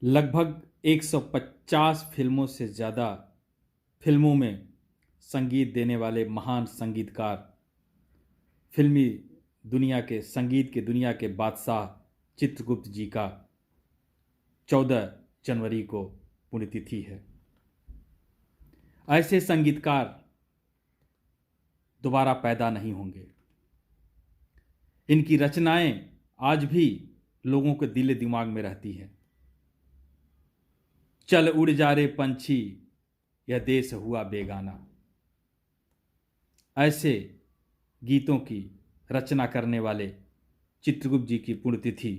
लगभग 150 फिल्मों से ज़्यादा फिल्मों में संगीत देने वाले महान संगीतकार, फिल्मी दुनिया के संगीत के दुनिया के बादशाह चित्रगुप्त जी का 14 जनवरी को पुण्यतिथि है। ऐसे संगीतकार दोबारा पैदा नहीं होंगे। इनकी रचनाएं आज भी लोगों के दिल दिमाग में रहती हैं। चल उड़ जा रे पंछी, यह देश हुआ बेगाना। ऐसे गीतों की रचना करने वाले चित्रगुप्त जी की पुण्यतिथि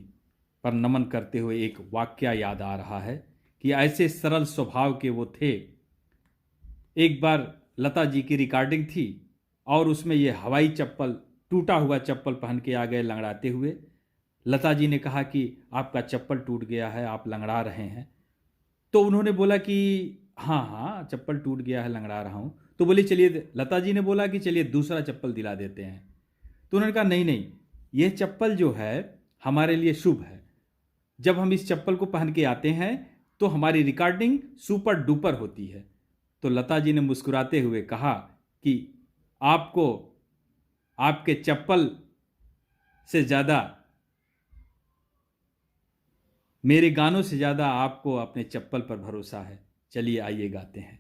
पर नमन करते हुए एक वाक्य याद आ रहा है कि ऐसे सरल स्वभाव के वो थे। एक बार लता जी की रिकॉर्डिंग थी और उसमें ये हवाई चप्पल, टूटा हुआ चप्पल पहन के आ गए लंगड़ाते हुए। लता जी ने कहा कि आपका चप्पल टूट गया है, आप लंगड़ा रहे हैं। तो उन्होंने बोला कि हाँ हाँ चप्पल टूट गया है, लंगड़ा रहा हूँ। तो बोली चलिए, लता जी ने बोला कि चलिए दूसरा चप्पल दिला देते हैं। तो उन्होंने कहा नहीं नहीं, ये चप्पल जो है हमारे लिए शुभ है। जब हम इस चप्पल को पहन के आते हैं तो हमारी रिकॉर्डिंग सुपर डुपर होती है। तो लता जी ने मुस्कुराते हुए कहा कि आपको आपके चप्पल से ज़्यादा, मेरे गानों से ज़्यादा आपको अपने चप्पल पर भरोसा है। चलिए आइए गाते हैं,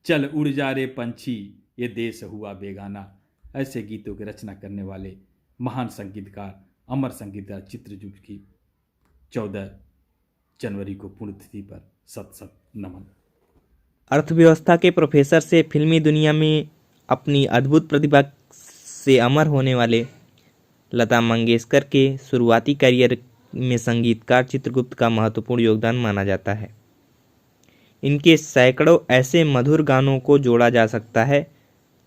चल उड़ जा रे पंछी, ये देश हुआ बेगाना। ऐसे गीतों की रचना करने वाले महान संगीतकार, अमर संगीतकार चित्रगुप्त की 14 जनवरी को पुण्यतिथि पर सत सत नमन। अर्थव्यवस्था के प्रोफेसर से फिल्मी दुनिया में अपनी अद्भुत प्रतिभा से अमर होने वाले लता मंगेशकर के शुरुआती करियर में संगीतकार चित्रगुप्त का महत्वपूर्ण योगदान माना जाता है। इनके सैकड़ों ऐसे मधुर गानों को जोड़ा जा सकता है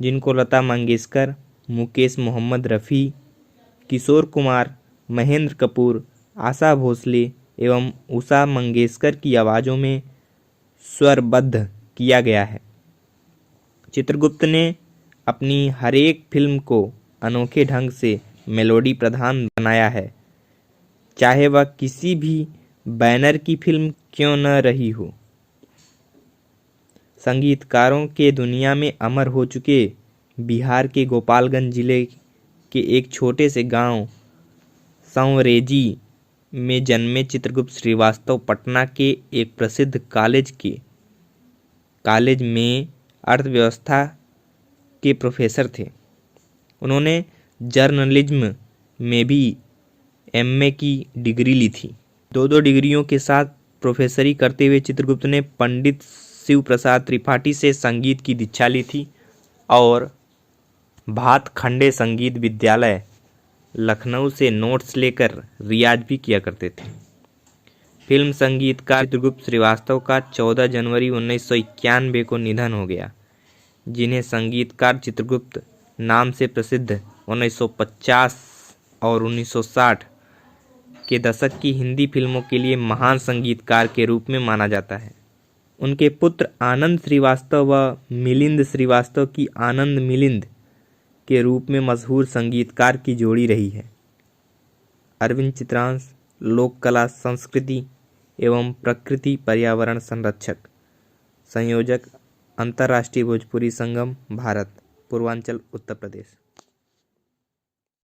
जिनको लता मंगेशकर, मुकेश मोहम्मद रफ़ी, किशोर कुमार, महेंद्र कपूर, आशा भोसले एवं उषा मंगेशकर की आवाज़ों में स्वरबद्ध किया गया है। चित्रगुप्त ने अपनी हर एक फिल्म को अनोखे ढंग से मेलोडी प्रधान बनाया है, चाहे वह किसी भी बैनर की फिल्म क्यों न रही हो। संगीतकारों के दुनिया में अमर हो चुके बिहार के गोपालगंज जिले के एक छोटे से गांव संवरेजी में जन्मे चित्रगुप्त श्रीवास्तव पटना के एक प्रसिद्ध कॉलेज में अर्थव्यवस्था के प्रोफेसर थे। उन्होंने जर्नलिज्म में भी एमए की डिग्री ली थी। दो डिग्रियों के साथ प्रोफेसरी करते हुए चित्रगुप्त ने पंडित शिव प्रसाद त्रिपाठी से संगीत की दीक्षा ली थी और भातखंडे संगीत विद्यालय लखनऊ से नोट्स लेकर रियाज भी किया करते थे। फिल्म संगीतकार चित्रगुप्त श्रीवास्तव का 14 जनवरी 1991 को निधन हो गया, जिन्हें संगीतकार चित्रगुप्त नाम से प्रसिद्ध 1950 और 1960 के दशक की हिंदी फिल्मों के लिए महान संगीतकार के रूप में माना जाता है। उनके पुत्र आनंद श्रीवास्तव व मिलिंद श्रीवास्तव की आनंद मिलिंद के रूप में मशहूर संगीतकार की जोड़ी रही है। अरविंद चित्रांश, लोक कला संस्कृति एवं प्रकृति पर्यावरण संरक्षक, संयोजक, अंतर्राष्ट्रीय भोजपुरी संगम, भारत, पूर्वांचल उत्तर प्रदेश।